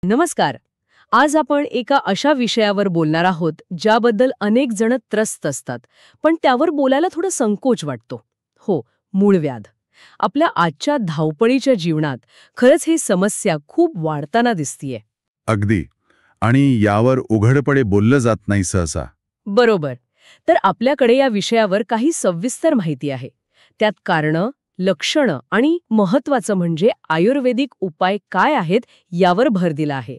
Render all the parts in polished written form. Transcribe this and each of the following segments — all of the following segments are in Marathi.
नमस्कार. आज आपण एका अशा विषयावर बोलणार आहोत ज्याबद्दल अनेक जण त्रस्त असतात, पण त्यावर बोलायला थोडं संकोच वाटतो. हो, मूळव्याध. आपल्या आजच्या धावपळीच्या जीवनात खरंच ही समस्या खूप वाढताना दिसतीये. अगदी. आणि यावर उघडपणे बोललं जात नाही सहसा. बरोबर. तर आपल्याकडे या विषयावर काही सविस्तर माहिती आहे. त्यात कारणं, लक्षणं आणि महत्वाचं म्हणजे आयुर्वेदिक उपाय काय आहेत यावर भर दिला आहे.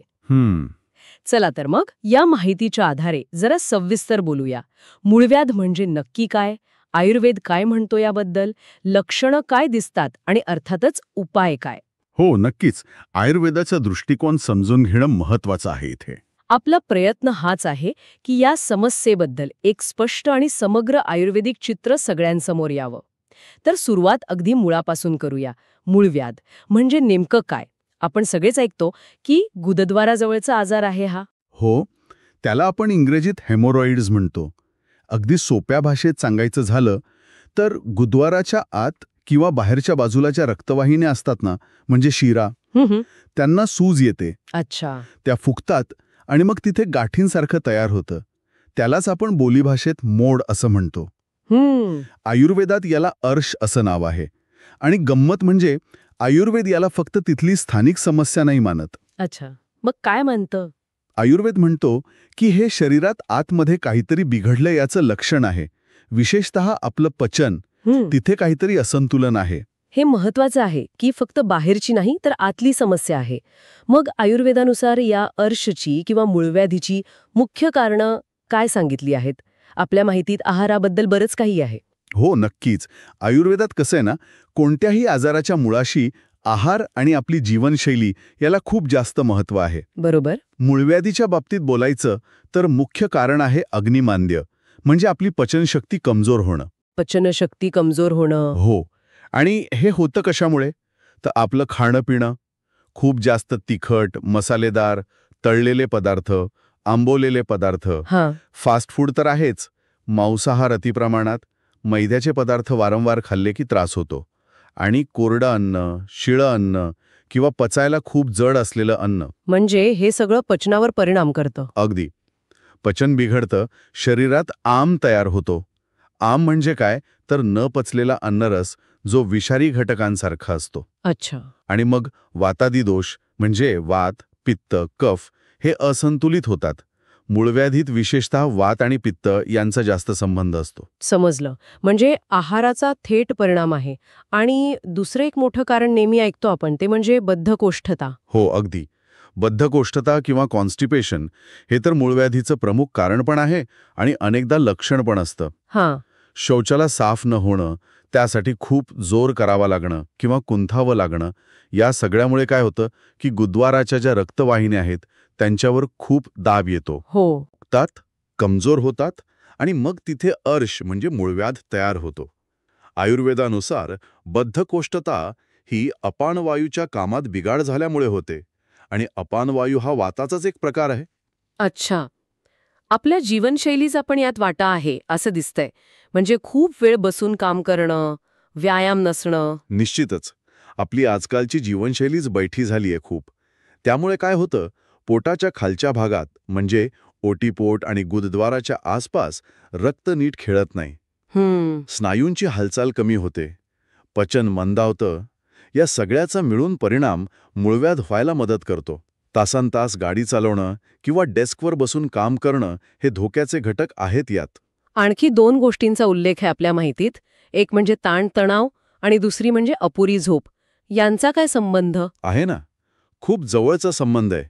चला तर मग या माहितीच्या आधारे जरा सविस्तर बोलूया. मूळव्याध म्हणजे नक्की काय, आयुर्वेद काय म्हणतो याबद्दल, लक्षणं काय दिसतात आणि अर्थातच उपाय काय. हो, नक्कीच. आयुर्वेदाचा दृष्टिकोन समजून घेणं महत्वाचं आहे इथे. आपला प्रयत्न हाच आहे की या समस्येबद्दल एक स्पष्ट आणि समग्र आयुर्वेदिक चित्र सगळ्यांसमोर यावं. तर सुरुवात अगदी मुळापासून करूया. मूळव्याध म्हणजे नेमकं काय? आपण सगळेच ऐकतो की गुदद्वाराजवळचा आजार आहे हा. हो, त्याला आपण इंग्रजीत हेमोरॉइड्स म्हणतो. अगदी सोप्या भाषेत सांगायचं झालं तर गुदद्वाराच्या आत किंवा बाहेरच्या बाजूला ज्या रक्तवाहिन्या असतात ना, म्हणजे शिरा, त्यांना सूज येते. अच्छा. त्या फुगतात आणि मग तिथे गाठींसारखं तयार होतं. त्यालाच आपण बोलीभाषेत मोड असं म्हणतो. आयुर्वेदात याला अर्श असं नाव आहे. आणि गंमत म्हणजे आयुर्वेद याला फक्त तिथली स्थानिक समस्या नाही मानत. अच्छा, मग काय म्हणतं? आयुर्वेद म्हणतो की हे शरीरात आतमध्ये काहीतरी बिघडलं याचं लक्षण आहे. विशेषतः आपलं पचन, तिथे काहीतरी असंतुलन आहे. हे महत्वाचं आहे की फक्त बाहेरची नाही तर आतली समस्या आहे. मग आयुर्वेदानुसार या अर्शची किंवा मूळव्याधीची मुख्य कारणं काय सांगितली आहेत? आपल्या माहितीत आहाराबद्दल बरंच काही आहे. हो, नक्कीच. आयुर्वेदात कसं आहे ना, कोणत्याही आजाराच्या मुळाशी आहार आणि आपली जीवनशैली याला खूप जास्त महत्त्व आहे. बरोबर. मूळव्याधीच्या बाबतीत बोलायचं तर मुख्य कारण आहे अग्निमांद्य, म्हणजे आपली पचनशक्ती कमजोर होणं. पचनशक्ती कमजोर होणं. हो. आणि हे होतं कशामुळे? तर आपलं खाणं-पिणं खूप जास्त तिखट, मसालेदार, तळलेले पदार्थ, आंबवलेले पदार्थ, फास्ट फूड तर आहेच, मांसाहार अतिप्रमाणात, मैद्याचे पदार्थ वारंवार खाल्ले की त्रास होतो. आणि कोरडं अन्न, शिळं अन्न किंवा पचायला खूप जड असलेलं अन्न, म्हणजे हे सगळं पचनावर परिणाम करतं. अगदी. पचन बिघडतं, शरीरात आम तयार होतो. आम म्हणजे काय? तर न पचलेला अन्नरस जो विषारी घटकांसारखा असतो. अच्छा. आणि मग वातादी दोष म्हणजे वात, पित्त, कफ हे असंतुलित होतात. मूळव्याधीत विशेषतः वात आणि पित्त यांचा जास्त संबंध असतो. समजलं. म्हणजे आहाराचा थेट परिणाम आहे. आणि दुसरं एक मोठं कारण नेहमी ऐकतो आपण ते म्हणजे बद्धकोष्ठता. हो, अगदी. बद्धकोष्ठता किंवा कॉन्स्टिपेशन हे तर मूळव्याधीचं प्रमुख कारण पण आहे आणि अनेकदा लक्षण पण असतं. शौचाला साफ न होणं, त्यासाठी खूप जोर करावा लागणं किंवा कुंथावं लागणं, या सगळ्यामुळे काय होतं की गुदद्वाराच्या ज्या रक्तवाहिन्या आहेत त्यांच्यावर खूप दाब येतो. फुगतात, कमजोर होतात आणि मग तिथे अर्श म्हणजे मूळव्याध तयार होतो. आयुर्वेदानुसार बद्धकोष्ठता ही अपानवायूच्या कामात बिघाड झाल्यामुळे होते आणि अपानवायू हा वाताचाच एक प्रकार आहे. अच्छा. आपल्या जीवनशैलीचा पण यात वाटा आहे असं दिसतंय. म्हणजे खूप वेळ बसून काम करणं, व्यायाम नसणं. निश्चितच. आपली आजकालची जीवनशैलीच बैठी झालीये खूप. त्यामुळे काय होतं, पोटाच्या खालच्या भागात म्हणजे ओटीपोट आणि गुदद्वाराच्या आसपास रक्त नीट खेळत नाही. स्नायूंची हालचाल कमी होते, पचन मंदावतं. या सगळ्याचा मिळून परिणाम मूळव्याध व्हायला मदत करतो. तासनतास गाडी चालवणं किंवा डेस्कवर बसून काम करणं हे धोक्याचे घटक आहेत यात. आणखी 2 गोष्टींचा उल्लेख आहे आपल्या माहितीत. एक म्हणजे ताणतणाव आणि दुसरी म्हणजे अपुरी झोप. यांचा काय संबंध आहे ना? खूप जवळचा संबंध आहे.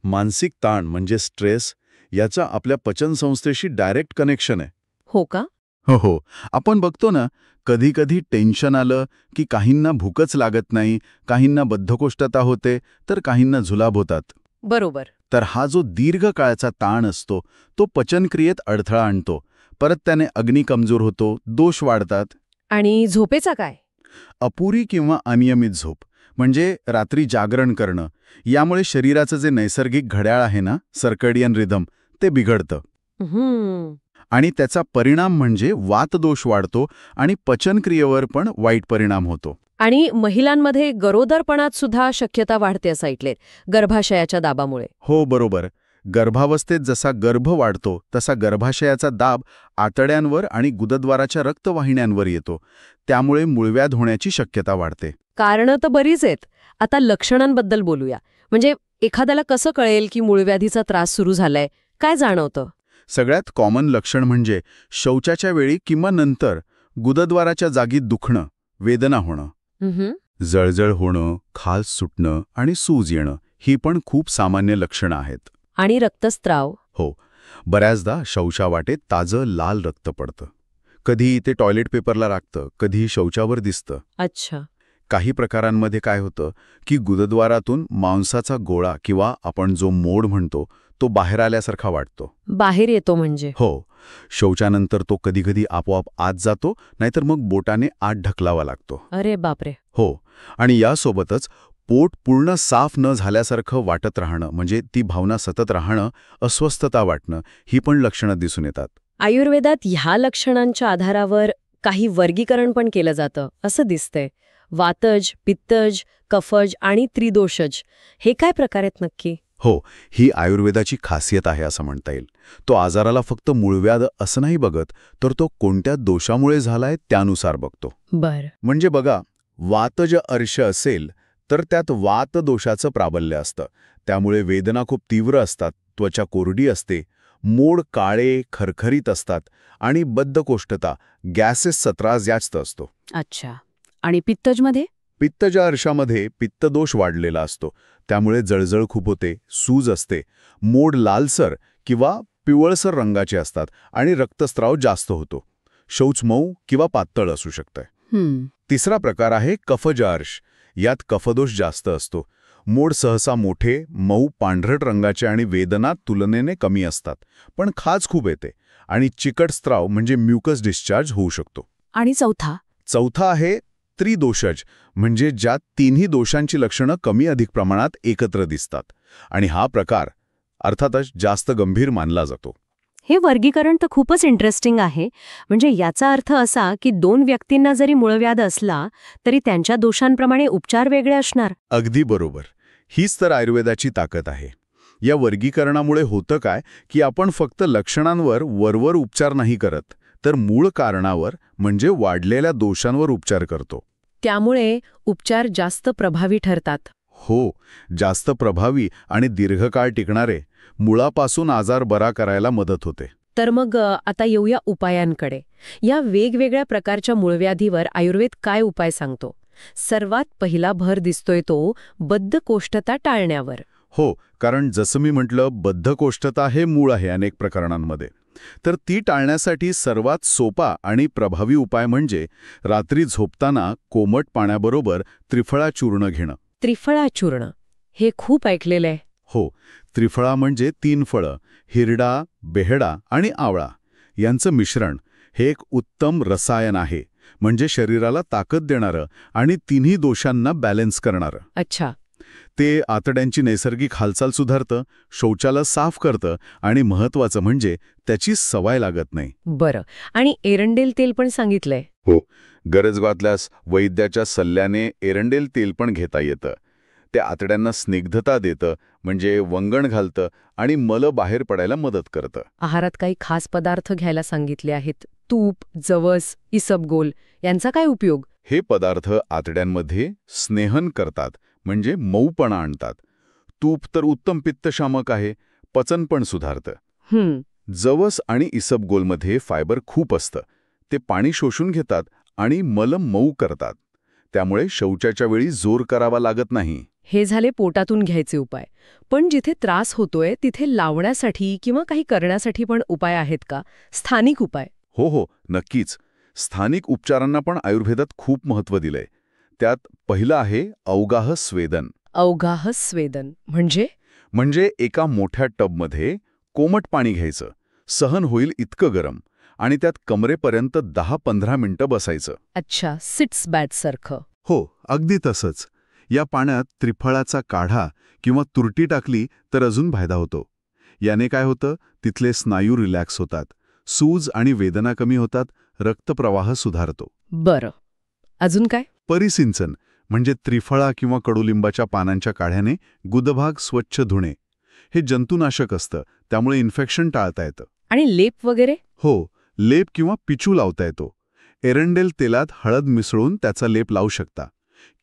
मानसिक ताण म्हणजे स्ट्रेस याचा आपल्या पचनसंस्थेशी डायरेक्ट कनेक्शन आहे. हो का? हो. आपण बघतो ना, कधी कधी टेन्शन आलं की काहींना भूकच लागत नाही, काहींना बद्धकोष्ठता होते तर काहींना जुलाब होतात. बरोबर. तर हा जो दीर्घकाळाचा ताण असतो तो पचनक्रियेत अडथळा आणतो. परत त्याने अग्नी कमजोर होतो, दोष वाढतात. आणि झोपेचा काय? अपुरी किंवा अनियमित झोप म्हणजे रात्री जागरण करणं, यामुळे शरीराचं जे नैसर्गिक घड्याळ आहे ना, सर्कडियन रिदम, ते बिघडतं. आणि त्याचा परिणाम म्हणजे वातदोष वाढतो आणि पचनक्रियेवर पण वाईट परिणाम होतो. आणि महिलांमध्ये गरोदरपणात सुद्धा शक्यता वाढते असं ऐकले, गर्भाशयाच्या दाबामुळे. हो, बरोबर. गर्भावस्थेत जसा गर्भ वाढतो तसा गर्भाशयाचा दाब आतड्यांवर आणि गुदद्वाराच्या रक्तवाहिन्यांवर येतो. त्यामुळे मूळव्याध होण्याची शक्यता वाढते. कारणं तर बरीच आहेत. आता लक्षणांबद्दल बोलूया. म्हणजे एखाद्याला कसं कळेल की मूळव्याधीचा त्रास सुरू झालाय, काय जाणवतं? सगळ्यात कॉमन लक्षण म्हणजे शौचाच्या वेळी किंवा नंतर गुदद्वाराच्या जागी दुखणं, वेदना होणं, जळजळ होणं, खाज सुटणं आणि सूज येणं ही पण खूप सामान्य लक्षणं आहेत. आणि रक्तस्त्राव. हो, बऱ्याचदा शौचावाटेत ताजं लाल रक्त पडतं. कधी ते टॉयलेट पेपरला लागतं, कधी शौचावर दिसतं. अच्छा. काही प्रकारांमध्ये काय होतं की गुदद्वारातून मांसाचा गोळा किंवा आपण जो मोड म्हणतो तो बाहेर आल्यासारखा वाटतो. बाहेर येतो म्हणजे? हो, शौचानंतर तो कधीकधी आपोआप आत जातो, नाहीतर मग बोटाने आत ढकलावा लागतो. अरे बापरे. हो, आणि यासोबतच पोट पूर्ण साफ न झाल्यासारखं वाटत राहणं, म्हणजे ती भावना सतत राहणं, अस्वस्थता वाटणं, ही पण लक्षणं दिसून येतात. आयुर्वेदात ह्या लक्षणांच्या आधारावर काही वर्गीकरण पण केलं जातं असं दिसतंय. वातज, पित्तज, कफज आणि त्रिदोषज हे काय प्रकार आहेत नक्की? हो, ही आयुर्वेदाची खासियत आहे असं म्हणता येईल. तो आजाराला फक्त मूळव्याध असं नाही बघत, तर तो कोणत्या दोषामुळे झालाय त्यानुसार बघतो. बरं. म्हणजे बघा, वातज अर्श असेल तर त्यात वात दोषाचं प्राबल्य असतं. त्यामुळे वेदना खूप तीव्र असतात, त्वचा कोरडी असते, मोड काळे खरखरीत असतात आणि बद्धकोष्ठता, गॅसेसचा त्रास जास्त असतो. अच्छा. आणि पित्तजमध्ये? पित्तच्या अर्शामध्ये पित्तदोष वाढलेला असतो. त्यामुळे जळजळ खूप होते, सूज असते, मोड लालसर किंवा पिवळसर रंगाचे असतात आणि रक्तस्राव जास्त होतो. शौच मऊ किंवा पातळ असू शकतं. तिसरा प्रकार आहे कफज अर्श. यात कफदोष जास्त असतो. मोड सहसा मोठे, मऊ पांढरट रंगाचे आणि वेदना तुलनेने कमी असतात, पण खाज खूप येते आणि चिकट स्त्राव म्हणजे म्युकस डिस्चार्ज होऊ शकतो. आणि चौथा आहे त्रिदोषज, म्हणजे ज्यात तिन्ही दोषांची लक्षणं कमी अधिक प्रमाणात एकत्र दिसतात. आणि हा प्रकार अर्थातच जास्त गंभीर मानला जातो. हे वर्गीकरण तर खूपच इंटरेस्टिंग आहे. म्हणजे याचा अर्थ असा की दोन व्यक्तींना जरी मूळव्याध असला तरी त्यांच्या दोषांप्रमाणे उपचार वेगळे असणार. अगदी बरोबर. हीच तर आयुर्वेदाची ताकद आहे. या वर्गीकरणामुळे होतं काय की आपण फक्त लक्षणांवर वरवर उपचार नाही करत, तर मूळ कारणावर म्हणजे वाढलेल्या दोषांवर उपचार करतो. त्यामुळे उपचार जास्त प्रभावी ठरतात. हो, जास्त प्रभावी आणि दीर्घकाळ टिकणारे, मुळापासून आजार बरा करायला मदत होते. तर मग आता येऊया उपायांकडे. या वेगवेगळ्या प्रकारच्या मूळव्याधीवर आयुर्वेद काय उपाय सांगतो? सर्वात पहिला भर दिसतोय तो बद्धकोष्ठता टाळण्यावर. हो, कारण जसं मी म्हटलं, बद्धकोष्ठता हे मूळ आहे अनेक प्रकरणांमध्ये. तर ती टाळण्यासाठी सर्वात सोपा आणि प्रभावी उपाय म्हणजे रात्री झोपताना कोमट पाण्याबरोबर त्रिफळा चूर्ण घेणं. त्रिफळा चूर्ण हे खूप ऐकलेलं आहे. हो, त्रिफळा म्हणजे 3 फळं, हिरडा, बेहडा आणि आवळा यांचं मिश्रण. हे एक उत्तम रसायन आहे, म्हणजे शरीराला ताकद देणारं आणि तिन्ही दोषांना बॅलन्स करणारं. अच्छा. ते आतड्यांची नैसर्गिक हालचाल सुधारतं, शौचाला साफ करतं आणि महत्वाचं म्हणजे त्याची सवय लागत नाही. बरं. आणि एरंडेल तेल पण सांगितलंय. हो, गरज वाटल्यास वैद्याच्या सल्ल्याने एरंडेल तेल पण घेता येतं. ते आतड्यांना स्निग्धता देतं, म्हणजे वंगण घालतं आणि मल बाहेर पडायला मदत करतं. आहारात काही खास पदार्थ घ्यायला सांगितले आहेत. तूप, जवस, इसबगोल यांचा काय उपयोग? हे पदार्थ आतड्यांमध्ये स्नेहन करतात, म्हणजे मऊपणा आणतात. तूप तर उत्तम पित्तशामक आहे, पचन पण सुधारतं. जवस आणि इसबगोलमध्ये फायबर खूप असतं. ते पाणी शोषून घेतात आणि मल मऊ करतात. त्यामुळे शौचाच्या वेळी जोर करावा लागत नाही. हे झाले पोटातून घ्यायचे उपाय. पण जिथे त्रास होतोय तिथे लावण्यासाठी किंवा काही करण्यासाठी पण उपाय आहेत का? स्थानिक उपाय? हो, नक्कीच. स्थानिक उपचारांना पण आयुर्वेदात खूप महत्त्व दिलंय. त्यात पहिलं आहे अवगाह स्वेदन. अवगाह स्वेदन म्हणजे एका मोठ्या टबमध्ये कोमट पाणी घ्यायचं, सहन होईल इतकं गरम, आणि त्यात कमरेपर्यंत 10-15 मिनिटं बसायचं. अच्छा, सिट्स बॅट सारखं. हो, अगदी तसंच. या पाण्यात त्रिफळाचा काढा किंवा तुरटी टाकली तर अजून फायदा होतो. याने काय होतं, तिथले स्नायू रिलॅक्स होतात, सूज आणि वेदना कमी होतात, रक्तप्रवाह सुधारतो. बरं. अजून काय? परिसिंचन म्हणजे त्रिफळा किंवा कडुलिंबाच्या पानांच्या काढ्याने गुदभाग स्वच्छ धुणे. हे जंतुनाशक असतं, त्यामुळे इन्फेक्शन टाळता येतं. आणि लेप वगैरे? हो, लेप किंवा पिचू लावता येतो. एरंडेल तेलात हळद मिसळून त्याचा लेप लावू शकता.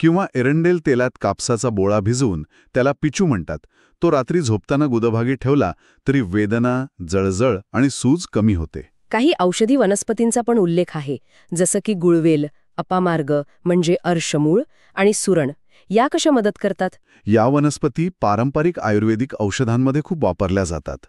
किंवा एरंडेल तेलात कापसाचा बोळा भिजवून त्याला पिचू म्हणतात. तो रात्री झोपताना गुदभागी ठेवला तरी वेदना, जळजळ आणि सूज कमी होते. काही औषधी वनस्पतींचा पण उल्लेख आहे, जसं की गुळवेल, अपामार्ग म्हणजे अर्शमूळ आणि सुरण. या कशा मदत करतात? या वनस्पती पारंपरिक आयुर्वेदिक औषधांमध्ये खूप वापरल्या जातात.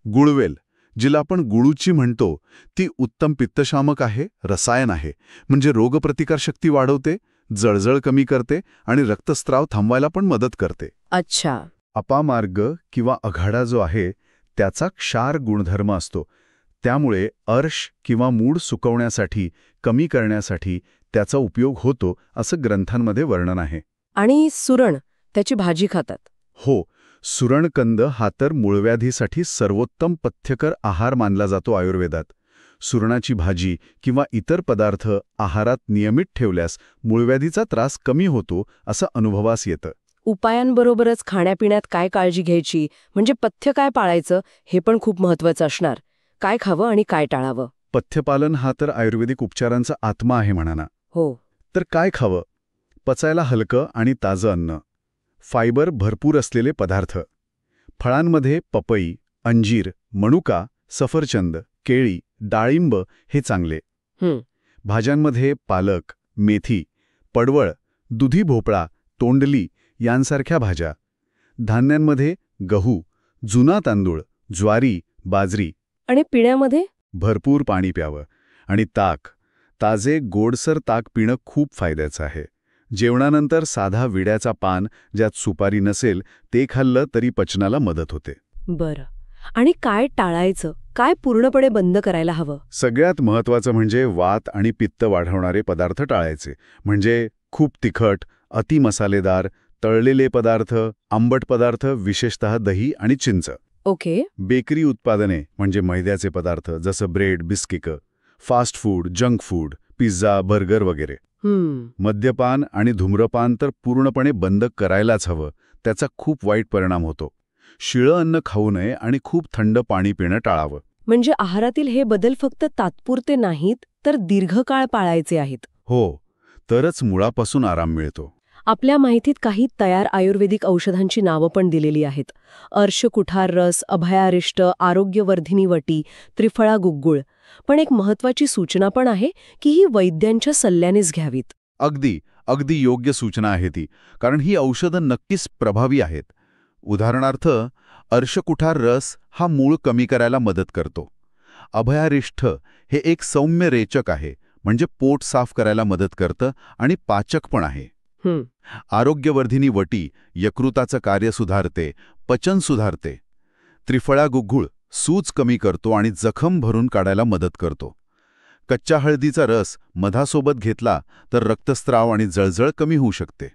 गुळवेल, जिला आपण गुळूची म्हणतो, ती उत्तम पित्तशामक आहे, रसायन आहे. म्हणजे रोगप्रतिकारशक्ती वाढवते, जळजळ कमी करते आणि रक्तस्राव थांबवायला पण मदत करते. अच्छा. अपामार्ग किंवा अघाडा जो आहे त्याचा क्षार गुणधर्म असतो. त्यामुळे अर्श किंवा मूड सुकवण्यासाठी, कमी करण्यासाठी त्याचा उपयोग होतो असं ग्रंथांमध्ये वर्णन आहे. आणि सुरण, त्याची भाजी खातात? हो, सुरणकंद हा तर मूळव्याधीसाठी सर्वोत्तम पथ्यकर आहार मानला जातो आयुर्वेदात. सुरणाची भाजी किंवा इतर पदार्थ आहारात नियमित ठेवल्यास मूळव्याधीचा त्रास कमी होतो असं अनुभवास येतं. उपायांबरोबरच खाण्यापिण्यात काय काळजी घ्यायची, म्हणजे पथ्य काय पाळायचं, हे पण खूप महत्वाचं असणार. काय खावं आणि काय टाळावं? पथ्यपालन हा तर आयुर्वेदिक उपचारांचा आत्मा आहे म्हणा ना. हो. तर काय खावं? पचायला हलकं आणि ताजं अन्न, फायबर भरपूर असलेले पदार्थ. फळांमध्ये पपई, अंजीर, मनुका, सफरचंद, केळी, डाळिंब हे चांगले. भाज्यांमध्ये पालक, मेथी, पडवळ, दुधी भोपळा, तोंडली यांसारख्या भाज्या. धान्यांमध्ये गहू, जुना तांदूळ, ज्वारी, बाजरी. आणि पिण्यामध्ये? भरपूर पाणी प्यावं. आणि ताक, ताजे गोडसर ताक पिणं खूप फायद्याचं आहे. जेवणानंतर साधा विड्याचा पान, ज्यात सुपारी नसेल, ते खाल्लं तरी पचनाला मदत होते. बरं. आणि काय टाळायचं, काय पूर्णपणे बंद करायला हवं? सगळ्यात महत्त्वाचं म्हणजे वात आणि पित्त वाढवणारे पदार्थ टाळायचे. म्हणजे खूप तिखट, अति मसालेदार, तळलेले पदार्थ, आंबट पदार्थ, विशेषतः दही आणि चिंच. ओके. बेकरी उत्पादने म्हणजे मैद्याचे पदार्थ जसं ब्रेड, बिस्किटं, fast food, junk food, pizza, burger वगैरे. मद्यपान आणि धूम्रपान तर पूर्णपणे बंद करायलाच हवं. त्याचा खूप वाईट परिणाम होतो. शिळं अन्न खाऊ नये आणि खूप थंड पाणी पिणं टाळावं. म्हणजे आहारातील हे बदल फक्त तात्पुरते नाहीत, तर दीर्घकाळ पाळायचे आहेत. हो, तरच मुळापासून आराम मिळतो. आपल्या माहितीत काही तयार आयुर्वेदिक औषधांची नावं पण दिलेली आहेत. अर्शकुठार रस, अभयारिष्ट, आरोग्यवर्धिनी वटी, त्रिफळा गुग्गुळ. पण एक महत्वाची सूचना पण आहे की ही वैद्यांच्या सल्ल्यानेच घ्यावीत. अगदी योग्य सूचना आहे ती, कारण ही औषधं नक्कीच प्रभावी आहेत. उदाहरणार्थ, अर्शकुठार रस हा मूळ कमी करायला मदत करतो. अभयारिष्ठ हे एक सौम्य रेचक आहे, म्हणजे पोट साफ करायला मदत करतं आणि पाचक पण आहे. आरोग्यवर्धिनी वटी यकृताचं कार्य सुधारते, पचन सुधारते. त्रिफळा गुग्गुळ सूज कमी करतो आणि जखम भरून काढायला मदत करतो. कच्च्या हळदीचा रस मधासोबत घेतला तर रक्तस्राव आणि जळजळ कमी होऊ शकते.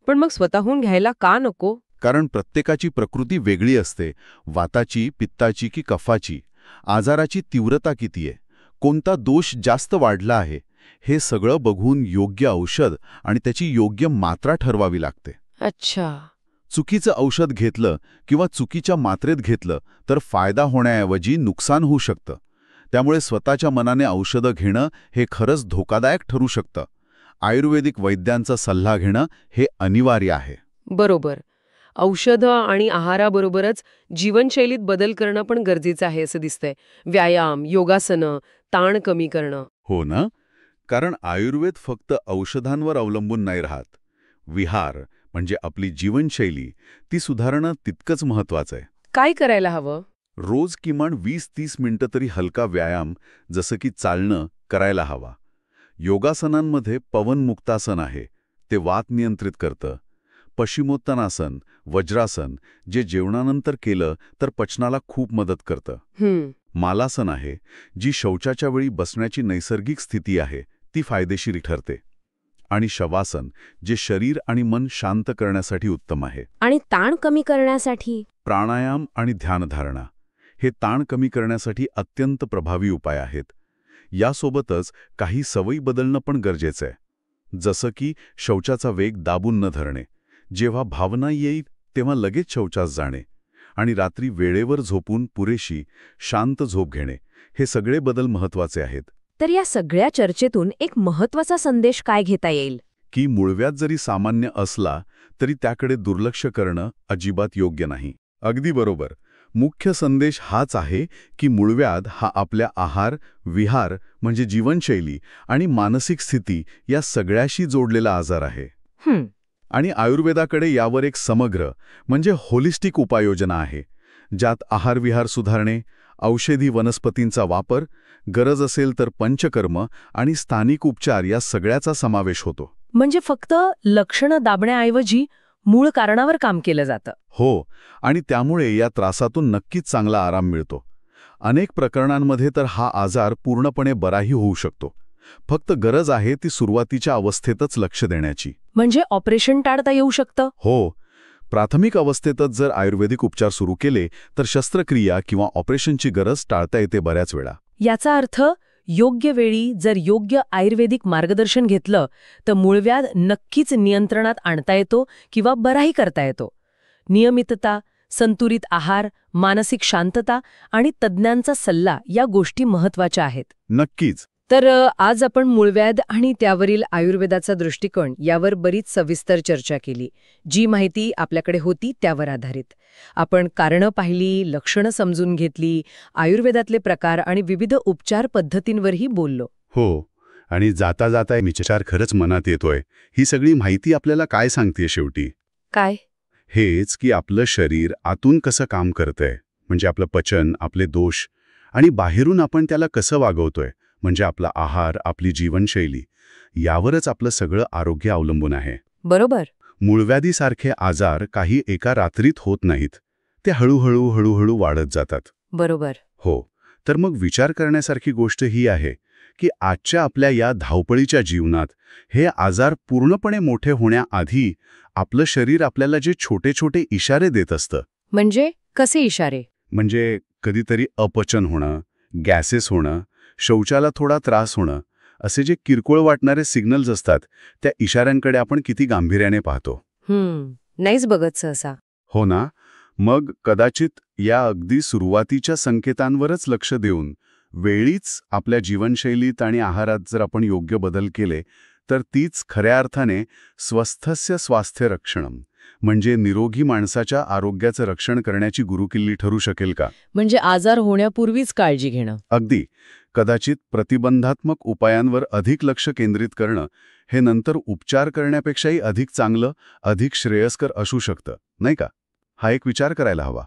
पण मग स्वतःहून घ्यायला का नको? कारण प्रत्येकाची प्रकृती वेगळी असते. वाताची, पित्ताची की कफाची, आजाराची तीव्रता किती आहे, कोणता दोष जास्त वाढला आहे, हे सगळं बघून योग्य औषध आणि त्याची योग्य मात्रा ठरवावी लागते. अच्छा. चुकीचं औषध घेतलं किंवा चुकीच्या मात्रेत घेतलं तर फायदा होण्याऐवजी नुकसान होऊ शकतं. त्यामुळे स्वतःच्या मनाने औषधं घेणं हे खरंच धोकादायक ठरू शकतं. आयुर्वेदिक वैद्यांचा सल्ला घेणं हे अनिवार्य आहे. बरोबर. औषधं आणि आहाराबरोबरच जीवनशैलीत बदल करणं पण गरजेचं आहे असं दिसतंय. व्यायाम, योगासनं, ताण कमी करणं. हो ना? कारण आयुर्वेद फक्त औषधांवर अवलंबून नाही राहत. विहार म्हणजे आपली जीवनशैली, ती सुधारणं तितकंच महत्वाचं आहे. काय करायला हवं? रोज किमान 20-30 मिनिटं तरी हलका व्यायाम, जसं की चालणं, करायला हवा. योगासनांमध्ये पवनमुक्तासन आहे, ते वात नियंत्रित करतं. पश्चिमोत्तानासन, वज्रासन, जे जेवणानंतर केलं तर पचनाला खूप मदत करतं. मालासन आहे, जी शौचाच्या वेळी बसण्याची नैसर्गिक स्थिती आहे, ती फायदेशीर ठरते. आणि शवासन, जे शरीर आणि मन शांत करण्यासाठी उत्तम आहे. आणि ताण कमी करण्यासाठी? प्राणायाम आणि ध्यानधारणा हे ताण कमी करण्यासाठी अत्यंत प्रभावी उपाय आहेत. यासोबतच काही सवयी बदलणं पण गरजेचं आहे. जसं की शौचाचा वेग दाबून न धरणे, जेव्हा भावना येईल तेव्हा लगेच शौचास जाणे आणि रात्री वेळेवर झोपून पुरेशी शांत झोप घेणे, हे सगळे बदल महत्वाचे आहेत. तर या सगळ्या चर्चेतून एक महत्वाचा संदेश काय घेता येईल? की मूळव्याध जरी सामान्य असला तरी त्याकडे दुर्लक्ष करणं अजिबात योग्य नाही. अगदी बरोबर. मुख्य संदेश हाच आहे की मूळव्याध हा आपल्या आहार, विहार म्हणजे जीवनशैली आणि मानसिक स्थिती या सगळ्याशी जोडलेला आजार आहे. आणि आयुर्वेदाकडे यावर एक समग्र म्हणजे होलिस्टिक उपाययोजना आहे, ज्यात आहारविहार सुधारणे, औषधी वनस्पतींचा वापर, गरज असेल तर पंचकर्म आणि स्थानिक उपचार या सगळ्याचा समावेश होतो. म्हणजे फक्त लक्षणं दाबण्याऐवजी मूळ कारणावर काम केलं जातं. हो, आणि त्यामुळे या त्रासातून नक्कीच चांगला आराम मिळतो. अनेक प्रकरणांमध्ये तर हा आजार पूर्णपणे बराही होऊ शकतो. फक्त गरज आहे ती सुरुवातीच्या अवस्थेतच लक्ष देण्याची. म्हणजे ऑपरेशन टाळता येऊ शकतं? हो, प्राथमिक अवस्थेतच जर आयुर्वेदिक उपचार सुरू केले तर शस्त्रक्रिया किंवा ऑपरेशनची गरज टाळता येते बऱ्याच वेळा. याचा अर्थ योग्य वेळी जर योग्य आयुर्वेदिक मार्गदर्शन घेतलं तर मूळव्याध नक्कीच नियंत्रणात आणता येतो किंवा बराही करता येतो. नियमितता, संतुलित आहार, मानसिक शांतता आणि तज्ज्ञांचा सल्ला या गोष्टी महत्वाच्या आहेत. नक्कीच. तर आज आपण मूळव्याध आणि त्यावरील आयुर्वेदाचा दृष्टिकोन यावर बरीच सविस्तर चर्चा केली. जी माहिती आपल्याकडे होती त्यावर आधारित आपण कारणं पाहिली, लक्षणं समजून घेतली, आयुर्वेदातले प्रकार आणि विविध उपचार पद्धतींवरही बोललो. हो, आणि जाता जाता विचार खरंच मनात येतोय. ही सगळी माहिती आपल्याला काय सांगतेय शेवटी? काय? हेच की आपलं शरीर आतून कसं काम करतंय, म्हणजे आपलं पचन, आपले दोष, आणि बाहेरून आपण त्याला कसं वागवतोय, म्हणजे आपला आहार, आपली जीवनशैली, यावरच आपलं सगळं आरोग्य अवलंबून आहे. बरोबर. मूळव्याधीसारखे आजार काही एका रात्रीत होत नाहीत. ते हळूहळू वाढत जातात. बरोबर. हो, तर मग विचार करण्यासारखी गोष्ट ही आहे की आजच्या आपल्या या धावपळीच्या जीवनात हे आजार पूर्णपणे मोठे होण्याआधी आपलं शरीर आपल्याला जे छोटे छोटे इशारे देत असतं. म्हणजे कसे इशारे? म्हणजे कधीतरी अपचन होणं, गॅसेस होणं, शौचाला थोडा त्रास होणं, असे जे किरकोळ वाटणारे सिग्नल्स असतात, त्या इशाऱ्यांकडे आपण किती गांभीर्याने पाहतो. नाहीच बघत सहसा. हो ना. मग कदाचित या अगदी सुरुवातीच्या संकेतांवरच लक्ष देऊन वेळीच आपल्या जीवनशैलीत आणि आहारात जर आपण योग्य बदल केले तर तीच खऱ्या अर्थाने स्वस्थस्य स्वास्थ्य रक्षणम म्हणजे निरोगी माणसाच्या आरोग्याचं रक्षण करण्याची गुरुकिल्ली ठरू शकेल का? म्हणजे आजार होण्यापूर्वीच काळजी घेणं. अगदी. कदाचित प्रतिबंधात्मक उपायांवर अधिक लक्ष केंद्रित करणं हे नंतर उपचार करण्यापेक्षाही अधिक चांगलं, अधिक श्रेयस्कर असू शकतं, नाही का? हा एक विचार करायला हवा.